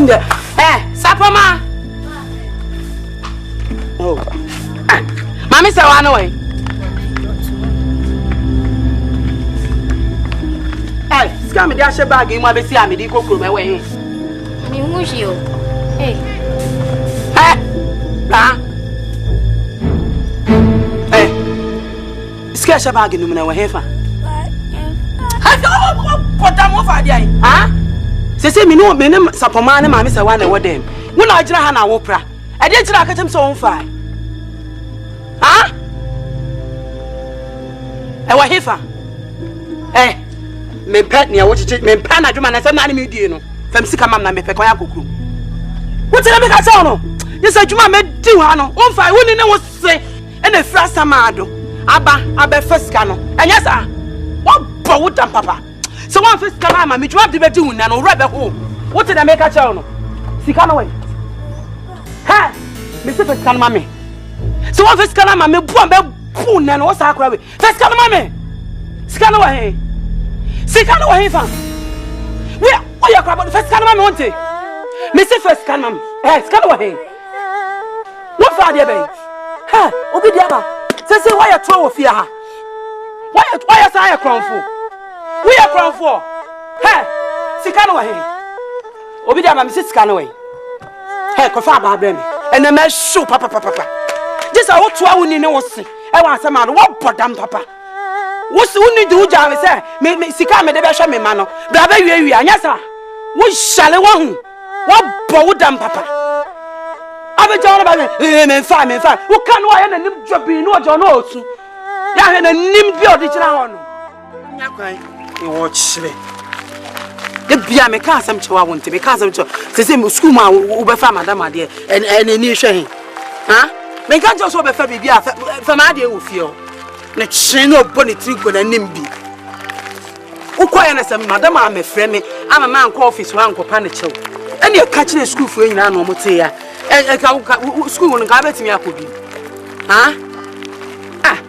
them there. Sapama. Oh. Mommy say one away. Scam me dash bag in my besi ami di kokro me we. Ni mushi o. Scam bag in me we hefa. What am of idea? Say me no me sapoma na mama say one we dem. Wo na agina ha na wo pra. E dey tira akatem so won fa. E we hefa. Me pet near what you me pan adwuma na say na me die no fam sika mam na me pe kwa akokuru what tell me ka say no this adwuma me di wa no on fa woni ne wo se e na fra samado aba fasika no enya sa wo bo wo dam papa so one fasika ma me dwuma de be di wona no rebe ho what tell me ka say no sika no we ha me se fasika no ma me so one fasika ma me bu be na no wo sa akora we fasika no ma me sika no we Sika no wa fan. We oya kwa first can ma me wonte. Me say first can ma. Sika no wa he. What fa dey be? Ha, obi dey aba. Say why you throw ofia ha. Why you say kronfo. We are kronfo. Ha, sika no wa he. Obi dey aba me say sika no wa. Hey, ko fa ba me. Ene me show papa. Just a what to woni ne wo se. E wa asema no wo bodam papa. What's the only do jam say? Me sika me de be hwe me ma no. Bra ba wi anya sa. Wo shale wo hu. Wo bo dam papa. Abe jawna ba me fa. Wo kan wo ya na nim dwobi no ojo no otu. Ya hwe na nim bi odi kira ho no. Nya kwan. E wo chire. De bia me ka asem chewa wonte. Me ka asem chewa. Se me school ma wo be fa madam ade. Eni hwe he. Ha? Me ka jo so be fa bibia fa ma ade wo fie o. Na chino boni trigo na nimbi ukoya na sem madam am frɛ me ama man ko office wa nkopa ne chew ene e ka kire school fo nyina no mote ya school no ka betimi akobi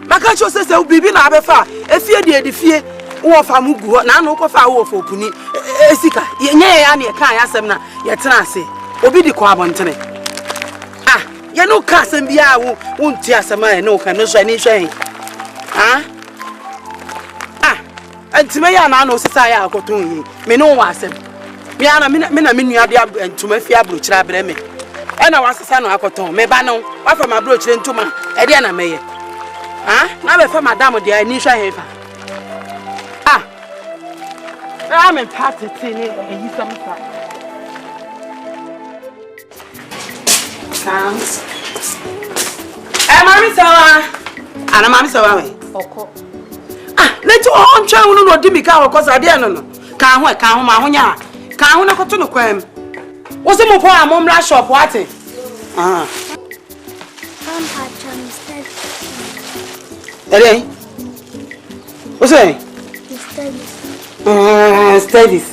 maka cho se bibi na abefa efie de fie wo fa mugu na no ko fa wo fo opuni esika nye ya na e ka ya sem na ye tena ase obi di ko abontene ye no ka sem bia wo nti asem a no ka no so ani hwe Antuma ya na no sisa ya akoton yi me no wa asem me ana me na me nua de antuma fi abrochira bre me e na wa sisa no akoton me ba no wa fa ma abrochira ntuma e de na meye na be fa madam de ani hwa hefa me party ni e yi samsa sounds mami sawa ana mami sawa we oko let on try unu no di ka oko sa de no ka ho ma ho nya ka ho na koto no kwam wo se mo po a mo mra shop ate Ere o se studies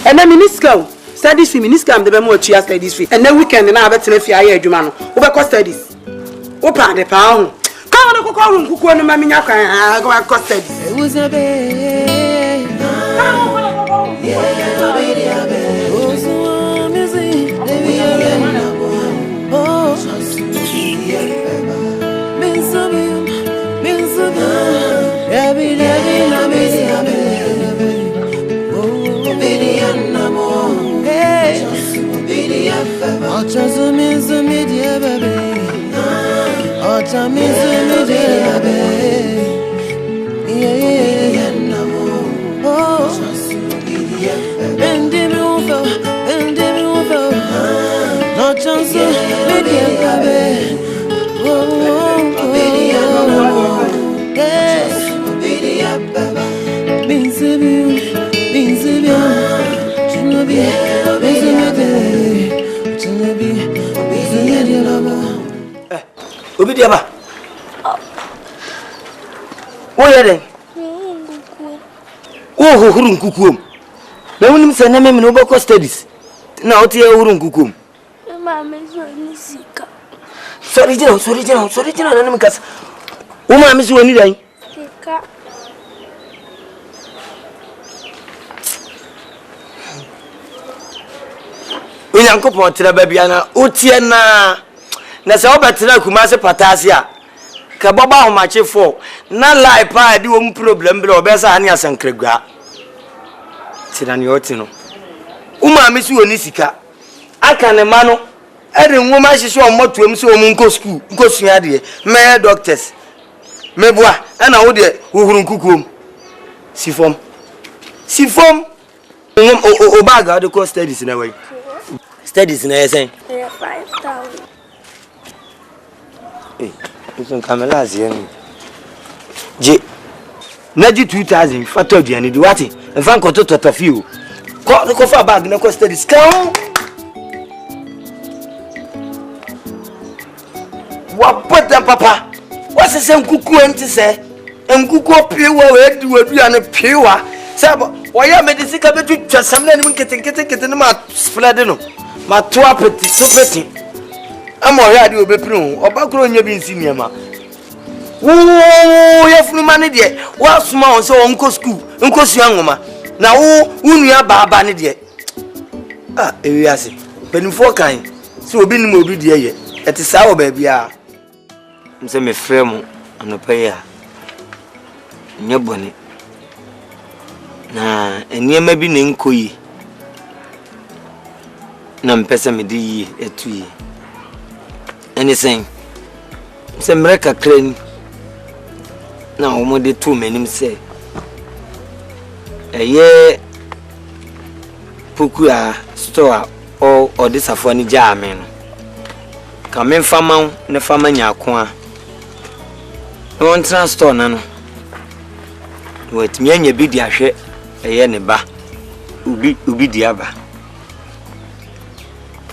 and then miniscal studies fi miniscal de be mo atua studies fi and then weekend na abetena fi aye adwuma no wo be ko studies wo pa de pa ho I don't know who can make me go study. It was a baby. Obidiaba. Oyere. Oh, hurun kukum. Na wonim se na me no boko studies. Na oti e hurun kukum. Mama so ni sika. Sorry jina na me kasa. Wo ma me so ni dan. Sika. Unyankopon tira babia na utie na se obetra kumase patase a ka baba ho machefo na life pa di wo mu problem bi obesa ani asankragua tira ne oti no uma me si woni sika aka ne ma no ere nwoma hyehyɛ o motuam se o mu nko school nko sua de me doctors me boa na wo de wo huru nkukuom sifom o baga de ko studies na way studies na yesen 5,000. Isso camela azieni. Je. Naji 2000 fato diani di wati. Enfan ko to fiu. Ko fa bag na ko studies kan. Wa pota papa. Wa se nkuku enti se. Nkuku piwa we di wadu ya ne piwa. Sabo, wa ya medicine ka betu twasamna ni nkete ni ma spread no. Ma to apeti so peti. Amo ya di obepinu oba kro nya bi nsi niema wo ya funu mane de wa suma on se on ko school nko sua ngoma na wo nua baba ne de ewi ase benifo kan se obi ni mo obi de ye eti sa wo ba bia nse me fremu anopa ya nya boni na eniema bi ne nkoyi na mpesa me di yi etu yi anything se mreka kren na omode tu menim se eye poku a store o disafo ni jaame no ka men fama ne fama nyako a won transport na no wetimi anya bi di ahwe eye ne ba ubi di aba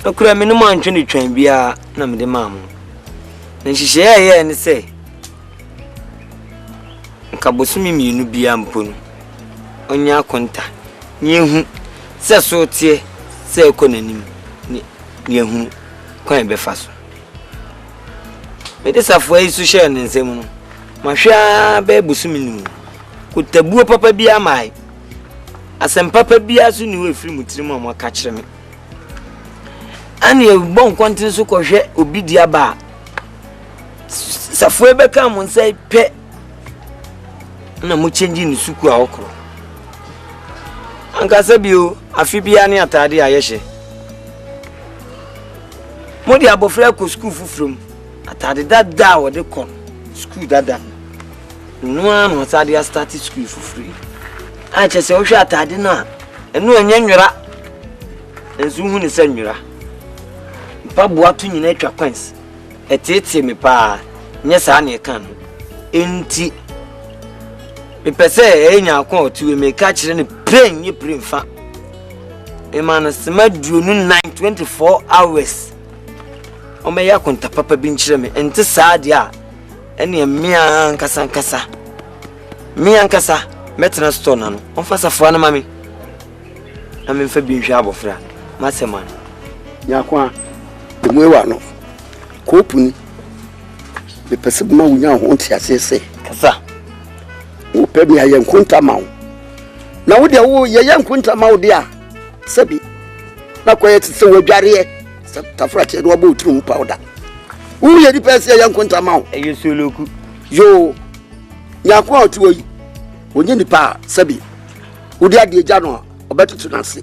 okura me no man twene twan bia na me de mamu na hihye ye ne se nka bosumi mienu bia mpo no onya akonta nyehu se so tie se ekonanim ni ehu kwan be fa so me de safo yi so hye ne nsem no mahwa be bosumi ni kutabuo papa bia mai asem papa bia so ni we firi mutirim am ka kire me ani e bon kontin so ko hwe obi dia ba safo ebe ka mo nsai pe na mo change ni suku a okro anka sabio afi bia ne atade a yehye mo dia bofra ko school fufrum atade dada wo de kon school dada no anu atade a start school fufri a chese wo hwe atade na enu anya nwura enzu hu ne sa nwura pa boato nyina atwa kwans etete me pa nye sa na kan enti me pese enya akon otu me ka kire ne brain nye brain fa e man sema duonu 924 hours o me ya konta papa bi nkire me enti sa de a ene mia nkasa metna store na no on fa safo na mami na me fa bi nhwa abofra masema nyakwa mwewa no kopuni be pese ma wunya ho ntiasese kasa wo pe mi ayen kunta mawo na wo de wo ye kunta mawo de a sabi na koye tse wadware tafura te do ba oturu powder wo ye di pese ye kunta mawo eyeso loku yo nyakwa otuo yi onye ni pa sabi wo de ade gya no obetutu na se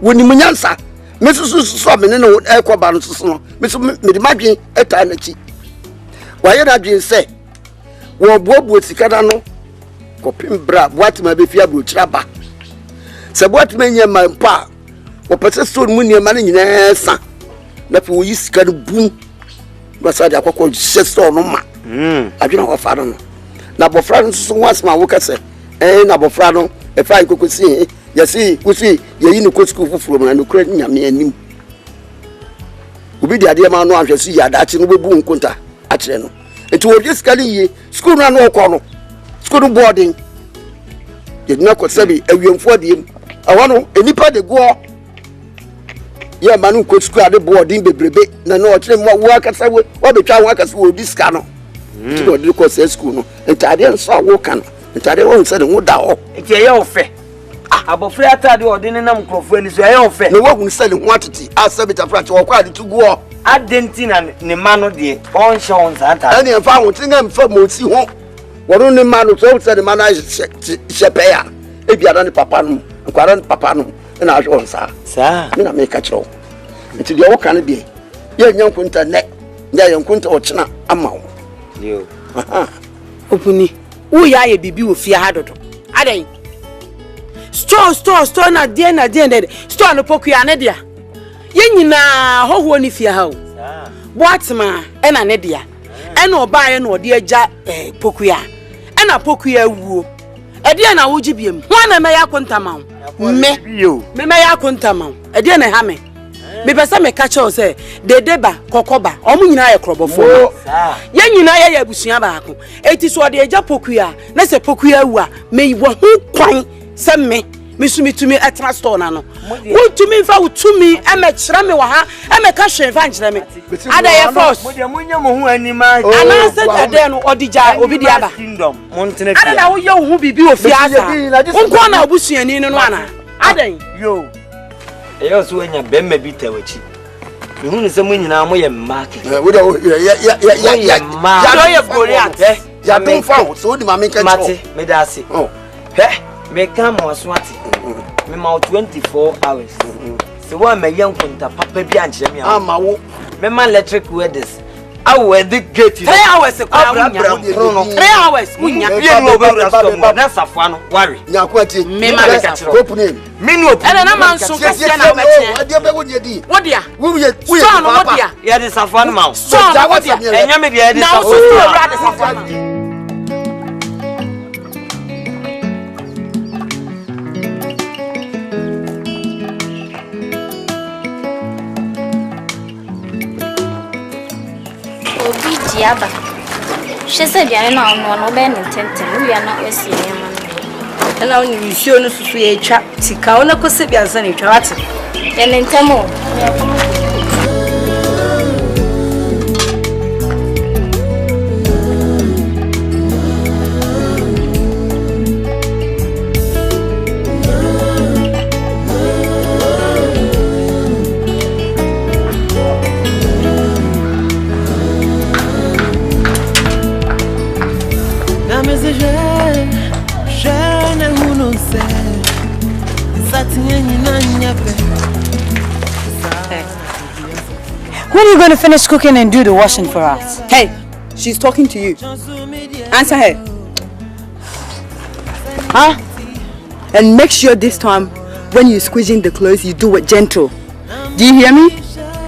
woni munyansa mesusu so me ne no ekoba no susu no mesu me de madwen eta na chi waye na dwen se wo boabu sikada no kopim bra boatima be fia bro chiraba se boatima nya mampa wo pese so mu niema na nyina sa na pe wo yi sikada bum basa de akokọ store no ma adwena wo fa no na bofra no susu wasma wo kase na bofra no e fa ikokosi yesi kusi yeyi ni ko school fufuro na nokura nyame anim obi de ade ma no ahwesu ya dachi no bebu nkunta a kire no enti wo diskali yi school na no okọ no school boarding ye na ko sabi awiemfo de awano enipa de go ye ma no ko school ade boarding bebrebe na no kire mo wo akasa wo betwa wo akasa wo diska no ti do de ko school no enti ade nso wo kan enti ade wo nse de wo da ho enti ye ofe abofra atade odin nam krofo ani so aye ofe na wahu sele ho atete asabita frache wo kwa de tuguo adentina ne mano de on hye on santa ani emfa ho tinga mfa mosi ho woro ne mano so se ne mano shepeya ebiada ne papa no nkwara ne papa no na ahwe on sa me na me ka kiro nti de wo kan de ye nyankunta ne ya yankunta o chena ama wo yo opuni wo ya ye bibi wo fia ha dodo adan store na de store no pokuya ne dia ye nyina hoho ni fia ha o boatema e na ne dia e na oba ye na ode agya pokuya e na pokuya wuo e dia na wo gibiem ho na me ya kontama me ya kontama e dia na ha me pesa me catch us say dedeba kokoba omu nyina ye krobofo ye nyina ye abusua baako eti so de agya pokuya na se pokuya wu a me wo ho kwan se me misumi etra store na no wotumi fa wotumi e me kire me wa ha e me ka hwe fa nkire me ada ye force mo de munya mo ho anima ana se dade no odija obi di aba ada na wo ye wo ho bibi ofi asa nko na obusuani no ana adan yo eyo so anya bemma bi tawachi mehu ne se mo nyina mo ye market wo de ya Goliath ya don fa so di ma me ka kiro mate me da ase me come was what me ma 24 hours so wa me yankunta papa bi anche me ama wo me man electric weddings awo the gate 3 hours kwa unya 3 hours unya ye no be na safo no worry nyakwati me ma be ka kiro hope name me no ena na man so ka sia na beche ade be wonye di wodia wuye so no wodia ye de safo no ma so no wodia enya me de ye de na safo so so ra de safo no Obi diaba. She said ya na no be ntenten we ya na wesi nyama no. Na woni nsuo no susu ye twa tika wona kose bia nsa ne twa wate. Ya ntemo. When are you going to finish cooking and do the washing for us? Hey, she's talking to you. Answer her. Huh? And make sure this time when you're squeezing the clothes, you do it gentle. Do you hear me?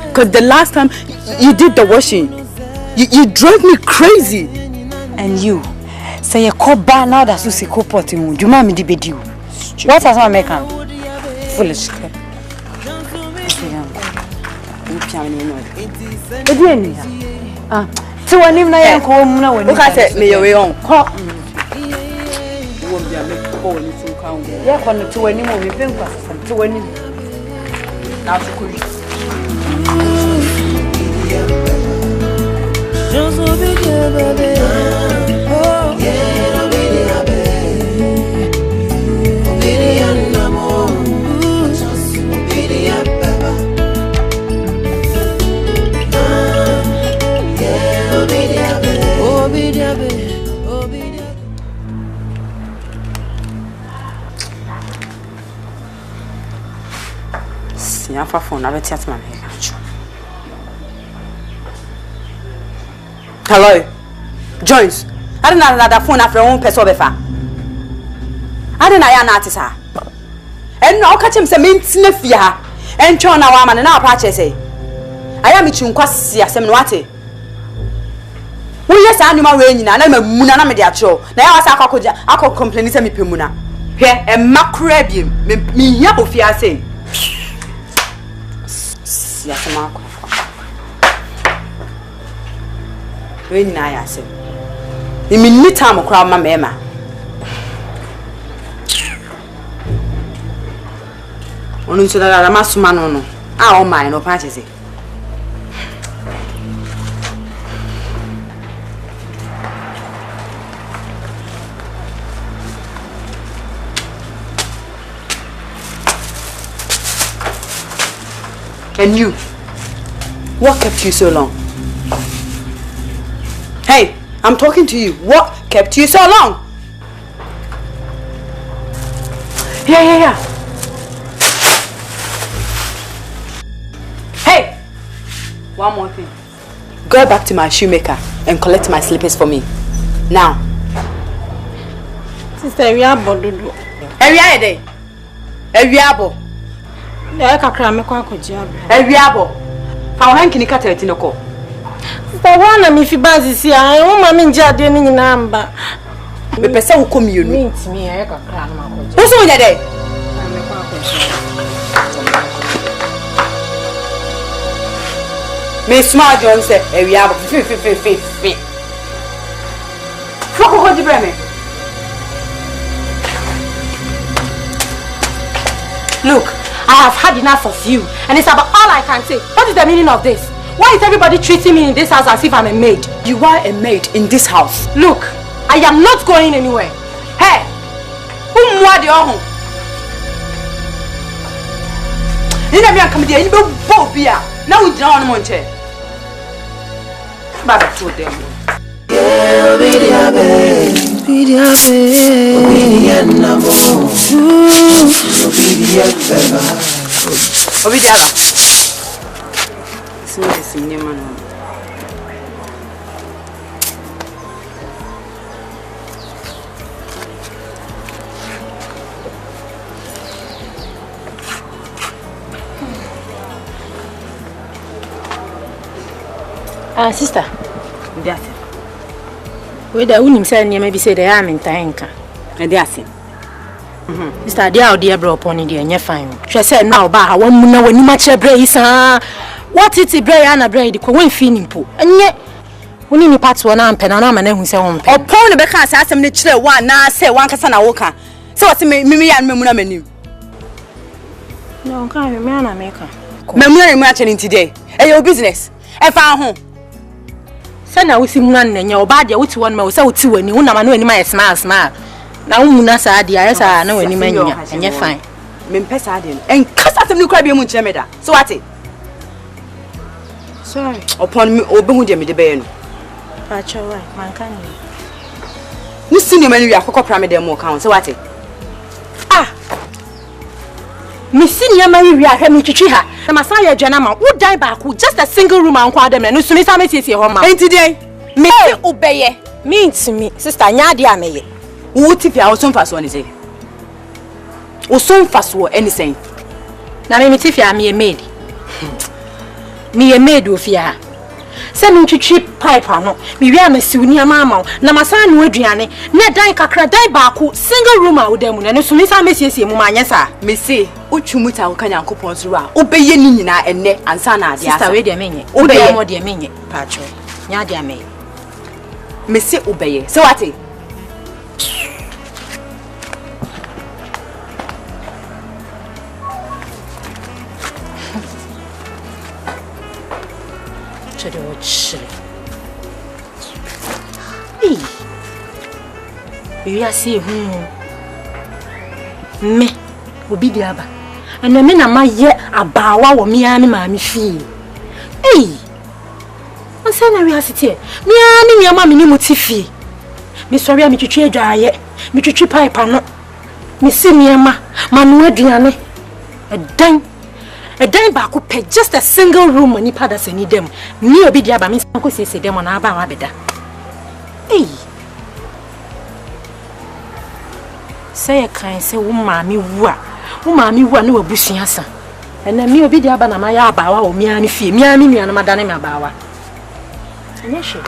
Because the last time you did the washing, you drove me crazy. And you say you call back now that's who say call porting. Do you mind me to be you? What has my maker? Foolish. So when you na come na when look at it, me your way on. Yeah, when to when you move, to when you now to cool. Hello, Jones. I don't know that phone after one person befa. I don't know ya na tisa. And no catch him say me ntine fia. And chon na wa man na apache say. Aya mi chunkwasi asem no ate. Wo yes anuma we nyina na mamuna na me de acho. Na ya wasa akọ complain say me pemuna. Hwe e makura biem. Me hia ofia say. Ya sama akọ. We nyina ya asem. Imi ni time kra ma mema. Onu nso da masuma no no. A o mai no pa chese. And you, what kept you so long? Hey, I'm talking to you. What kept you so long? Yeah. Hey, one more thing. Go back to my shoemaker and collect my slippers for me. Now. Sister, Ewiabo Dudu. Ewiade. Ewiabo. Ya kakra me kwa kojiabo. Ewiabo. Fa hanki ni kata etinoko. Sister, wana mi fi bazi si a, wo ma mi nje ade ni nyina amba. Me pese wo komienu. Mi ntimi ya kakra na makoji. Wo so nya dey? Me kwa kojiabo. Me small John say Ewiabo fi. Foko di breme. Look, I have had enough of you, and it's about all I can say. What is the meaning of this? Why is everybody treating me in this house as if I'm a maid? You are a maid in this house. Look, I am not going anywhere. Hey, who mwa di ohun? Ina mi ankam dia, ni be bo bia. Na wo jina on mo nche. Ba ba to dem. Yeah, Obidiaba. Sini man. Sister. Ndiase. We da unim say nyema bi say da ya mentanka. Ndiase. Sister, dia odi ebro poni dia nye fine. Hwe say na oba ha won mu na wani ma che bre isa. What it bre ya na bre di ko wen fi nimpo. Enye woni ni part wona ampena na ma na hu say won pe. Opon ne be ka say asem ne kire wa na say wan kasa na wo ka. Say what me ya memu na manim. No, kan me na me ka. Memu na mu a che today. E your business. E fa ho. Sana wusi mu na nya oba dia wuti won ma wo say wuti wani wo na ma na wani ma smile. Na wo mu na sa dia yesa na wani ma nya enye fine. Me mpesa ade no. En kasa asem ne kura bi mu nche me da. So what? Sorry. Upon me obehu de me de be no. Pacho wa man kan ni. Ni sini mani wi akokọ pra me de mo ka. So what? Me senior mani wi ahwe me twitwi ha. Na masa ya adwana ma wo dan ba ko just a single room an kwa dem na no sumi sa me tiesie ho ma. Enti dey. Me se obeye. Me ntimi sister nya de ameye. Wo tipi a wo so mfaso ni say. Wo so mfaso anything. Na me tifi a me maid. Me maid ofia. Se me twitwi pipe ano. Me wi amasiw ni ama na masa no aduane. Na dan kakra dan ba ko single room a wo dem na no sumi sa me tiesie mu ma nya sa. Me se utwumuta wo kan yankopon so a obeye ni nyina enne ansa na ade asa. Sister we de menye. Obeye mo de menye. Pacho. Nya de ameye. Me se obeye. So what? Chede wo chile. We are see me obi di aba. Ana me na ma ye abawa wo me ani ma me fi. Ansa na we asite. Me ani nyama me ni motifi. Me sori a me twitwi adwaye. Me twitwi pipe no. Me si nyama manu aduane. Edan ba ko pe just a single room ani pada se ni dem. Me obi di aba me san ko sese dem na aba wa beda. Say kan say wo maami wu a na wabusua sa. Ena me obi di aba na ma ya abawa o mia ni fie. Mia ni nua na madane me abawa. Enye hwe.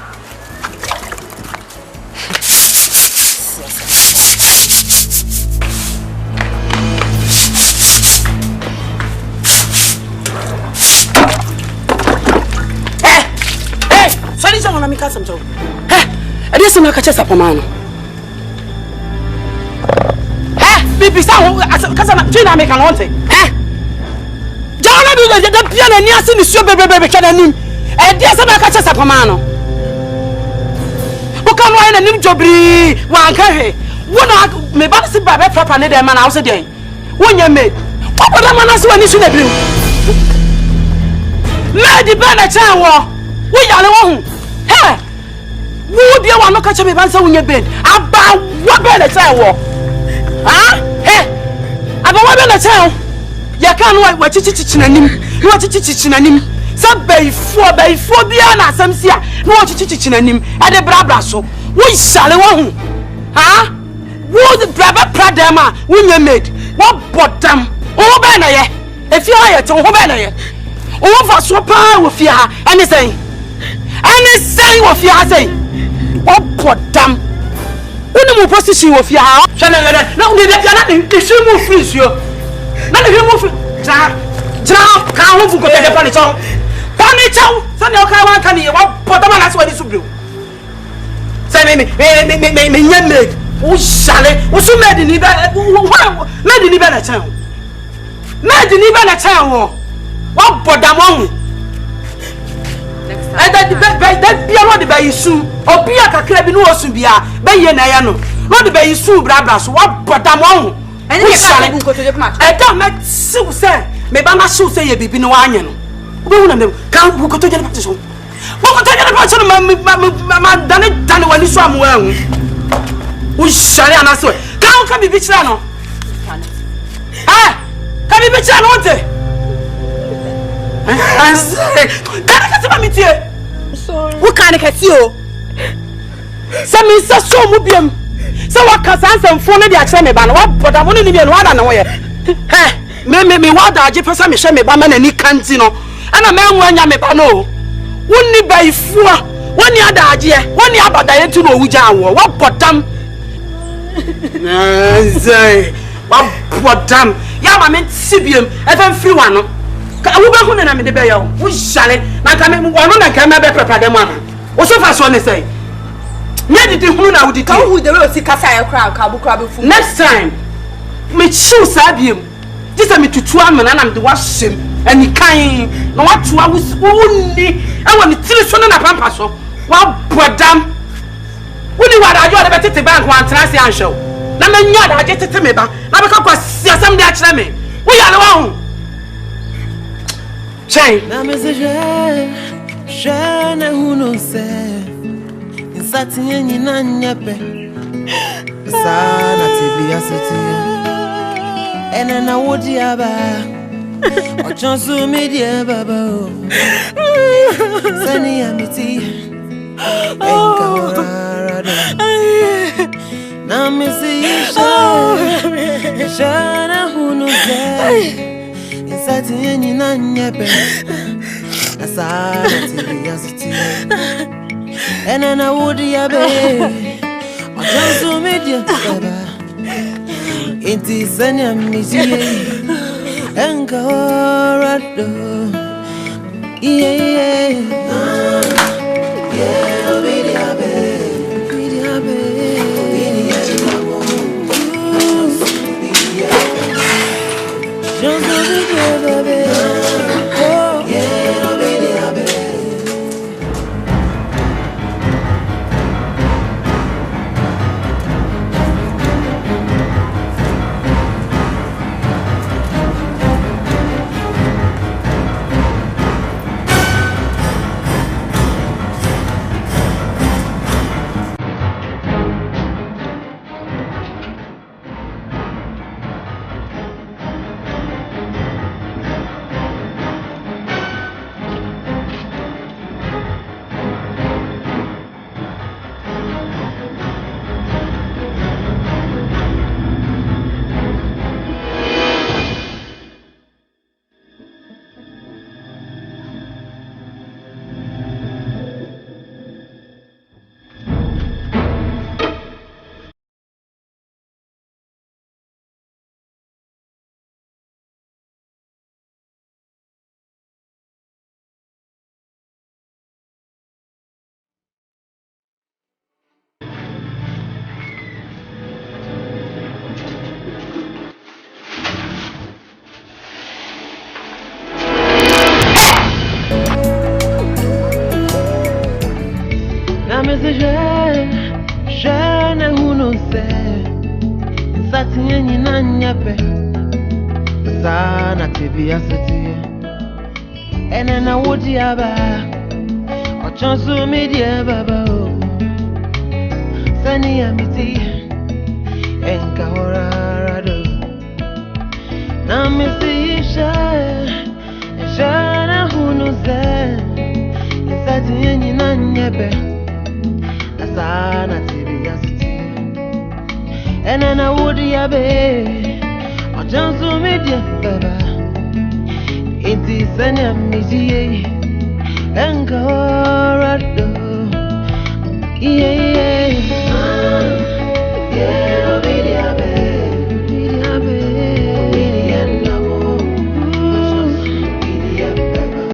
Sorry someone na mikasa mcho. Ade se na ka chesa pamano. Bibi sa kasa na twina me kan wonte. Jana bi de pia na ni ase ni suo bebebe kana nim. Ade se na ka chesa pamano. Wo kan wa na nim jobri wa kan he. Wo na me ba se ba be proper ne de ma na wo se den. Wo nya me. Wo boda ma na se wa ni su na bi. Medi bena chawo. We yale wo. Hey. Wo bia wa no ka che me ban se wonye bed. Aba wo bena chawo. Ha? Hey. Aba wo bena chawo. Ya kan wa chichichi nanim. Wa chichichi nanim. Sa bayfo bia na asam sia. No wa chichichi nanim. Ade brabra so. Wo yale wo. Ha? Wo the braba pradama. Wonye made. Wo bottom. O bena ye. If you are to ho bena ye. O fa so pa wo fia ha. Anything wo fia ha say. O bottom. Unu mu position wo fia ha. Chana na unu de na ni shi mu free suo. Na ni mu free. Ja ka ho fu ko te de pani chon. Pani chon. Sa ne o ka wan kan ye wo bottom na so wadi subru. Say me nyame. O shale. O so made ni ba. Made ni ba na chan. Made ni ba na chan wo. Wo bottom wo. That be what the bay soon, or be a cacrabi no soon be a bay na yano. Not the bay soon, brabras, what but I'm on. And you shall go to the match. I don't make so say, maybe I'm not so say you be no one. One of them can't go to the petition. What will take the person, Mamma done it done when you swam well. We shall answer. Can't be Bichano. Ah, can be Bichano. I say, what kind of catio? Some is so mubium. So what can some phone the actual ban? What but I wouldn't even want to know it. Hey, me what I just me shame me baman and cantino. And a man when Yamepano. Wouldn't buy four 1 year AGYA, 1 year about the to know which I war. What bottom? Say, what bottom? Yama meant Sibium, and free one. Uba na me de be yo wo shale na ka me wono na ka me be prepare dem ana wo so fa so ne say me didi hunu na wo didi ka wo de we si kasa ya kra ka bu kra be fu next time me chiu sabiem just me tutu amana na me de wa shem ani kan na wa tuwa wo ni e wo ni tiri so na pampa so wa bodam wo ni wa da ajo de be tete bank wan trans ya nhwe na me nya da aje tete me ba na be ka kwa siasam de a kire me wo ya le wa hu Chain. Na message je ne huno se insati yenyi na nyepe sana tibi asiti ene na wodi aba o chansu media baba sani amiti enka warado na message je ne huno se Insati yenyi na nyepe Asana tibi asiti Ene na wudi ya be Ojansu media baba Inti senya miziye Enka orado Yeah obidi ya be Obidi ya be Obidi ya chikamo Obidi ya be Just baby. Oh, yeah, no baby. Je ne huno se Insati yenyi na nyepe Sana tibi asiti and then I would yaba. Or chance to media baba. Sunny amity and Kahorado. Now, Missy Shana, who knows that? It's at the end, you know, that's an activity. And then I would yabe. Or chance to media baba. It is an amity and Kahorado. Yeah.